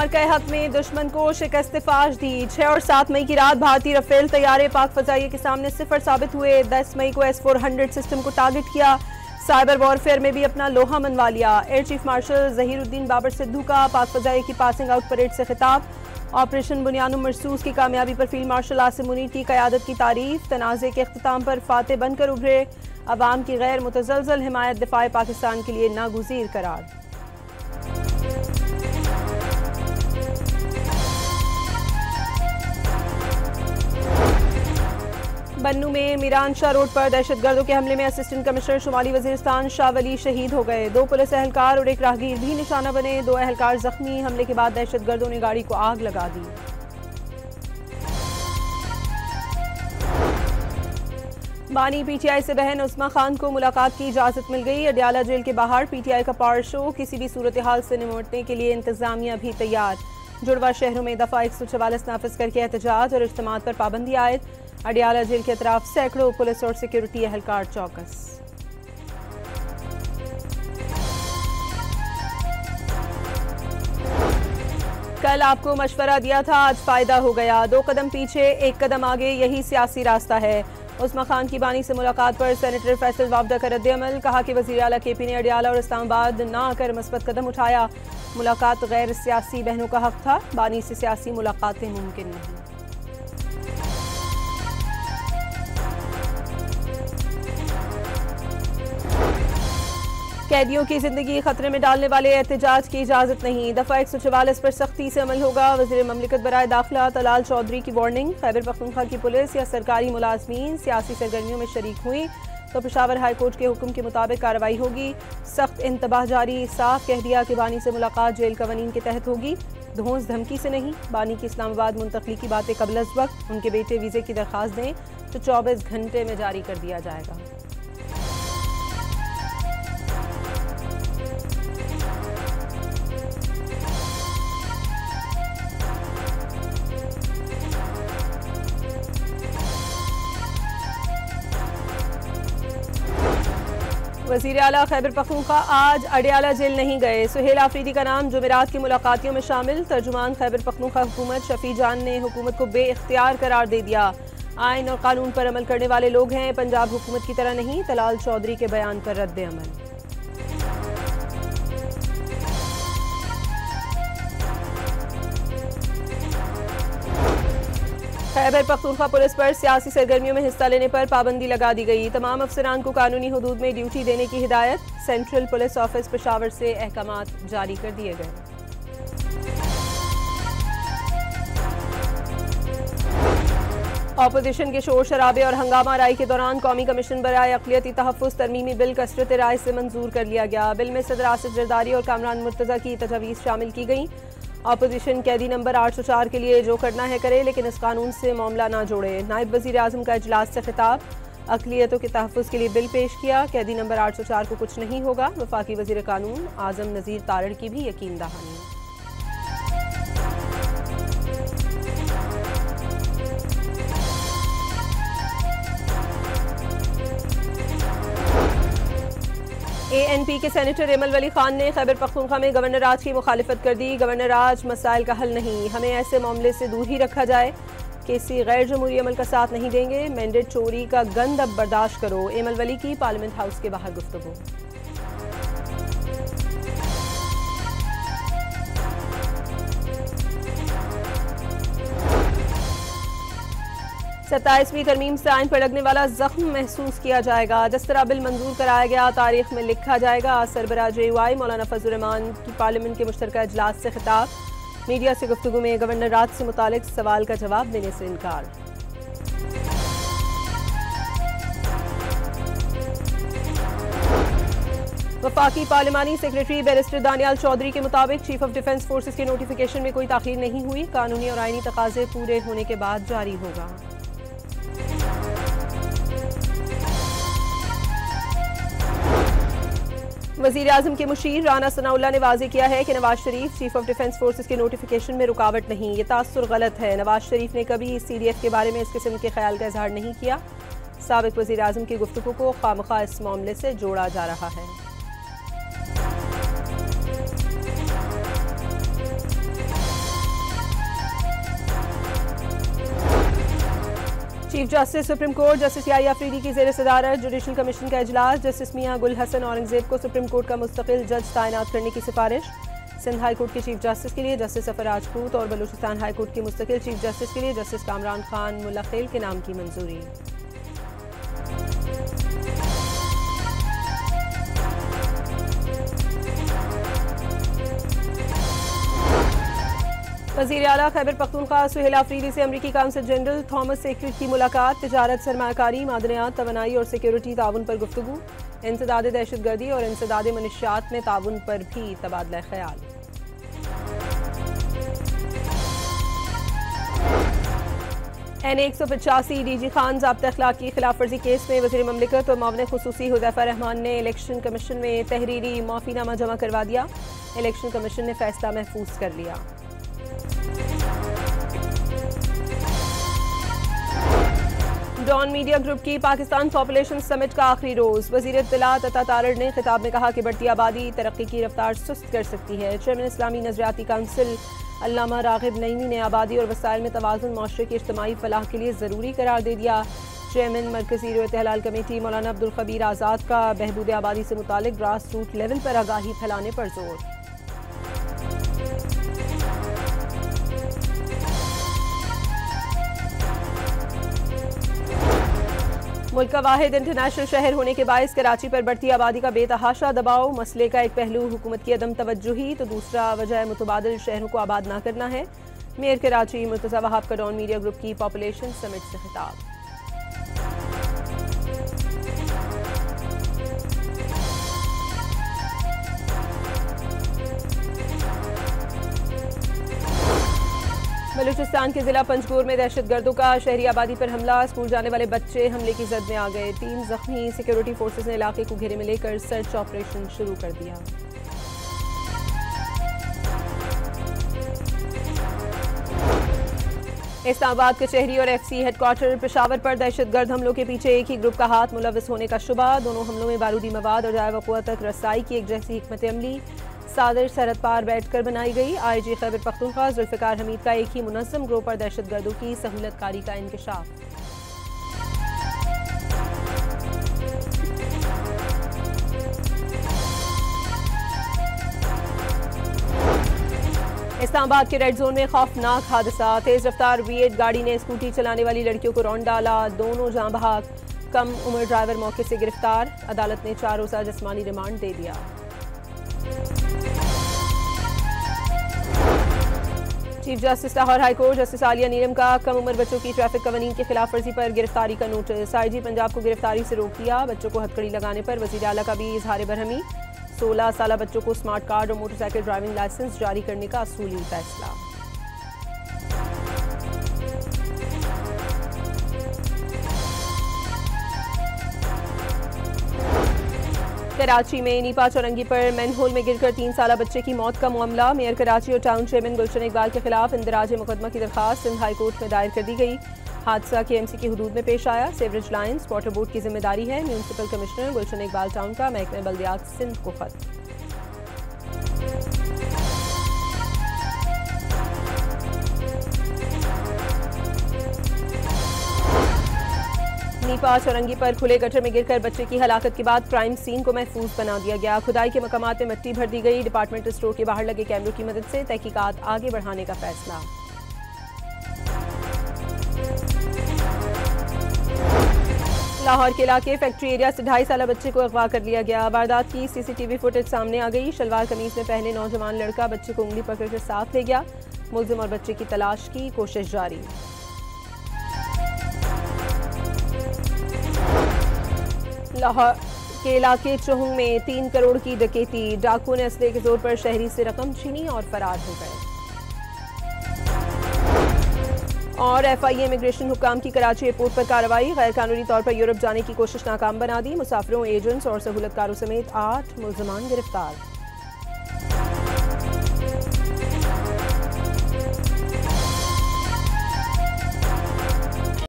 मौक़े हक में दुश्मन को शिकस्त फाश दी। 6 और 7 मई की रात भारतीय रफेल तैयारे पाक फजाइये के सामने सिफर साबित हुए। 10 मई को S-400 सिस्टम को टारगेट किया। साइबर वॉरफेयर में भी अपना लोहा मनवा लिया। Air chief marshal Zaheeruddin Babar Sidhu का पाक फजाइये की पासिंग आउट परेड से खिताब। ऑपरेशन बुनियानुम मरसूस की कामयाबी पर फील्ड मार्शल आसिम मुनीर की क़यादत की तारीफ। तनाज़े के अख्तिताम पर फाते बनकर उभरे। अवाम की गैर मुतज़लज़ल हिमायत दिफ़ाए पाकिस्तान के लिए नागुज़ीर करार। बन्नू में मीरान शाह रोड पर दहशतगर्दों के हमले में असिस्टेंट कमिश्नर शुमाली वजीरिस्तान शाह वली शहीद हो गए। 2 पुलिस एहलकार और एक राहगीर भी निशाना बने। 2 एहलकार जख्मी। हमले के बाद दहशतगर्दों ने गाड़ी को आग लगा दी। बानी पीटीआई से बहन उस्मा खान को मुलाकात की इजाजत मिल गई। अडियाला जेल के बाहर पीटीआई का पावर शो। किसी भी सूरत हाल से निपटने के लिए इंतजामिया भी तैयार। जुड़वा शहरों में दफा 144 नाफिज करके एहतजाज और इज्तिमात पर पाबंदी आयद। अडियाला जेल के अतराफ सैकड़ों पुलिस और सिक्योरिटी एहलकार चौकस। कल आपको मशवरा दिया था, आज फायदा हो गया। 2 कदम पीछे 1 कदम आगे, यही सियासी रास्ता है। उस्मा खान की बानी से मुलाकात पर सेनेटर फैसल वाबदा का रद्द-ए-अमल। कहा कि वज़ीर आला KP ने अडियाला और इस्लामाबाद ना आकर मस्बत कदम उठाया। मुलाकात गैर सियासी बहनों का हक था। बानी से सियासी मुलाकातें मुमकिन नहीं। कैदियों की जिंदगी खतरे में डालने वाले एहतजाज की इजाजत नहीं। दफा 144 पर सख्ती से अमल होगा। वज़ीर ममलिकत बराए दाखिला तलाल चौधरी की वार्निंग। खैबर पख्तूनख्वा की पुलिस या सरकारी मुलाजमीन सियासी सरगर्मियों में शरीक हुई तो पेशावर हाई कोर्ट के हुक्म के मुताबिक कार्रवाई होगी। सख्त इंतबाह जारी। साफ कह दिया कि बानी से मुलाकात जेल कवानीन के तहत होगी, धौंस धमकी से नहीं। बानी की इस्लामाबाद मुंतकली की बातें कबल अज़ वक्त उनके बेटे वीज़े की दरख्वास्त दें तो 24 घंटे में जारी कर दिया जाएगा। वज़ीर आला खैबर पख्तूनख्वा आज अडियाला जेल नहीं गए। सुहेल आफरीदी का नाम जुमेरात की मुलाकातियों में शामिल। तर्जुमान खैबर पख्तूनख्वा हुकूमत शफी जान ने हुकूमत को बेइख्तियार करार दे दिया। आइन और कानून पर अमल करने वाले लोग हैं, पंजाब हुकूमत की तरह नहीं। तलाल चौधरी के बयान पर रद्द-ए-अमल। खैबर पख्तूनख्वा पुलिस पर सियासी सरगर्मियों में हिस्सा लेने पर पाबंदी लगा दी गई। तमाम अफसरान को कानूनी हुदूद में ड्यूटी देने की हिदायत। सेंट्रल पुलिस ऑफिस पेशावर से अहकामात जारी कर दिए गए। ऑपोजिशन के शोर शराबे और हंगामा राय के दौरान कौमी कमीशन बराए अक़लियती तहफ़्फ़ुज़ तरमीमी बिल कसरत राय से मंजूर कर लिया गया। बिल में सदर आसिफ जरदारी और कामरान मुर्तज़ा की तजवीज़ शामिल की गई। ऑपोजिशन कैदी नंबर 804 के लिए जो करना है करे, लेकिन इस कानून से मामला ना जोड़े। नायब वज़ीर आज़म का इजलास से खिताब। अक़लियतों के तहफ़्फ़ुज़ के लिए बिल पेश किया। कैदी नंबर 804 को कुछ नहीं होगा। वफाकी वज़ीर कानून आज़म नज़ीर तारड़ की भी यकीन दहानी। ANP के सेनेटर एमल वली खान ने खैबर पख्तूनख्वा में गवर्नर राज की मुखालिफत कर दी। गवर्नर राज मसाइल का हल नहीं, हमें ऐसे मामले से दूर ही रखा जाए। किसी गैर जमहूरी अमल का साथ नहीं देंगे। मैंडेट चोरी का गंद अब बर्दाश्त करो। एमल वली की पार्लियामेंट हाउस के बाहर गुफ्तगू। सत्ताईसवीं तरमीम से आइन पर लगने वाला जख्म महसूस किया जाएगा। जिस तरह बिल मंजूर कराया गया तारीख में लिखा जाएगा। सरबराह JUI मौलाना फजल रहमान की पार्लियामेंट के मुश्तरका इजलास से खिताब। मीडिया से गुफ्तगू में गवर्नर राज से मुतालिक सवाल का जवाब देने से इनकार। वफाकी पार्लिमानी सेक्रेटरी बैरिस्टर दानियाल चौधरी के मुताबिक चीफ ऑफ डिफेंस फोर्सेस के नोटिफिकेशन में कोई ताखीर नहीं हुई। कानूनी और आईनी तकाजे पूरे होने के बाद जारी होगा। वज़ीर आज़म के मुशीर राना सनाउल्लाह ने वाज़ेह किया है कि Nawaz Sharif chief of defence forces के नोटिफिकेशन में रुकावट नहीं। ये तासुर गलत है। नवाज शरीफ ने कभी CDF के बारे में इस किस्म के ख्याल का इजहार नहीं किया। साबिक वज़ीर आज़म की गुफ्तगू को खामखा इस मामले से जोड़ा जा रहा है। Chief justice supreme court justice याही अफरीदी की जेर सदारत जुडिशल कमीशन का इजलास। जस्टिस मियां गुल हसन औरंगजेब को सुप्रीम कोर्ट का मुस्तकिल जज तैनात करने की सिफारिश। सिंध हाई कोर्ट के चीफ जस्टिस के लिए जस्टिस सफर राजपूत और बलूचिस्तान हाई कोर्ट के मुस्तकिल चीफ जस्टिस के लिए जस्टिस कामरान खान मुल्लाखेल के नाम की मंजूरी। वज़ीर आला खैबर पख्तूनख्वा सुहेल अफरीदी से अमरीकी काउंसिल जनरल थॉमस सेक्रेट की मुलाकात। तिजारत, सरमायाकारी, मादनियात, तवानाई और सिक्योरिटी ताउन पर गुफ्तगू। इंसदाद दहशतगर्दी और इंसदाद मनशियात में ताउन पर भी तबादला ख्याल। NA-185 DG खान ज़ाब्ता अखलाक की खिलाफ वर्जी केस में वज़ीर ममलिकत और मामले खुसूसी हुज़ैफा रहमान ने इलेक्शन कमीशन में तहरीरी माफ़ीनामा जमा करवा दिया। इलेक्शन कमीशन ने फैसला महफूज कर लिया। डॉन मीडिया ग्रुप की पाकिस्तान पॉपुलेशन समिट का आखिरी रोज। वज़ीर इत्तलात अता तारड़ ने खिताब में कहा कि बढ़ती आबादी तरक्की की रफ्तार सुस्त कर सकती है। चेयरमैन इस्लामी नजरियाती काउंसिल अल्लामा रागिब नईमी ने आबादी और वसाइल में तवाज़ुन माशरे की इज्तिमाई फलाह के लिए ज़रूरी करार दे दिया। चेयरमैन मरकज़ी इत्तेहाल कमेटी मौलाना अब्दुल खबीर आज़ाद का बहबूद आबादी से मुतालिक ग्रास रूट लेवल पर आगाही फैलाने पर जोर। मुल्क का वाहिद इंटरनेशनल शहर होने के बायस कराची पर बढ़ती आबादी का बेतहाशा दबाव। मसले का एक पहलू हुकूमत की अदम तवज्जुही तो दूसरा वजह मुतबादिल शहरों को आबाद ना करना है। मेयर कराची मुर्तज़ा वहाब का डॉन मीडिया ग्रुप की पॉपुलेशन समिट से खिताब। बलूचिस्तान के जिला पंजगोर में दहशतगर्दों का शहरी आबादी पर हमला। स्कूल जाने वाले बच्चे हमले की जद में आ गए। 3 जख्मी। सिक्योरिटी फोर्सेस ने इलाके को घेरे में लेकर सर्च ऑपरेशन शुरू कर दिया। इस्लामाबाद कचहरी और FC हेडक्वार्टर पेशावर पर दहशतगर्द हमलों के पीछे एक ही ग्रुप का हाथ मुलविस होने का शुबा। दोनों हमलों में बारूदी मवाद और जाए वक़ुआ तक रसाई की एक जैसी हिकमत अमली सादर सरहद पार बैठकर बनाई गई। IG खैबर पख्तूनख्वा जुल्फ़िकार हमीद का एक ही मुनज़्ज़म ग्रोह पर दहशतगर्दों की सहूलतकारी का इंकशाफ। इस्लामाबाद के रेड जोन में खौफनाक हादसा। तेज रफ्तार V8 गाड़ी ने स्कूटी चलाने वाली लड़कियों को रौंद डाला। दोनों जाँ बहक। कम उम्र ड्राइवर मौके से गिरफ्तार। अदालत ने 4 रोज़ा जिस्मानी रिमांड दे दिया। Chief justice Lahore high court justice Aliya Neelam का कम उम्र बच्चों की ट्रैफिक कवानीन की खिलाफ वर्जी पर गिरफ्तारी का नोटिस। IG पंजाब को गिरफ्तारी से रोक दिया। बच्चों को हथकड़ी लगाने पर वज़ीर आला का भी इजहार बरहमी। 16 साल बच्चों को स्मार्ट कार्ड और मोटरसाइकिल ड्राइविंग लाइसेंस जारी करने का असूली फैसला। कराची में नीपा चौरंगी पर मैनहोल में गिरकर 3 साल बच्चे की मौत का मामला। मेयर कराची और टाउन चेयरमैन गुलशन इकबाल के खिलाफ इंदराज मुकदमा की दरखास्त सिंध हाई कोर्ट में दायर कर दी गई। हादसा KMC की हदूद में पेश आया। सेवरेज लाइन्स वाटर बोर्ड की जिम्मेदारी है। म्यूनसिपल कमिश्नर गुलशन इकबाल टाउन का महकमे बल्दियात सिंध को खत। नीपा चौरंगी पर खुले गटर में गिरकर बच्चे की हलाकत के बाद क्राइम सीन को महफूज बना दिया गया। खुदाई के मकामात में मिट्टी भर दी गई। डिपार्टमेंटल स्टोर के बाहर लगे कैमरों की मदद से तहकीकात आगे बढ़ाने का फैसला। लाहौर के इलाके फैक्ट्री एरिया से 2.5 साल बच्चे को अगवा कर लिया गया। वारदात की CCTV फुटेज सामने आ गई। शलवार कमीज में पहले नौजवान लड़का बच्चे को उंगली पकड़कर साथ ले गया। मुलजिम और बच्चे की तलाश की कोशिश जारी। लाहौर के इलाके चोहुंग में 3 करोड़ की डकैती। डाकुओं ने असले के जोर पर शहरी से रकम छीनी और फरार हो गए। और FIA इमिग्रेशन हुक्काम की कराची एयरपोर्ट पर कार्रवाई। गैर कानूनी तौर पर यूरोप जाने की कोशिश नाकाम बना दी। मुसाफिरों, एजेंट्स और सहूलतकारों समेत 8 मुल्ज़िमान गिरफ्तार।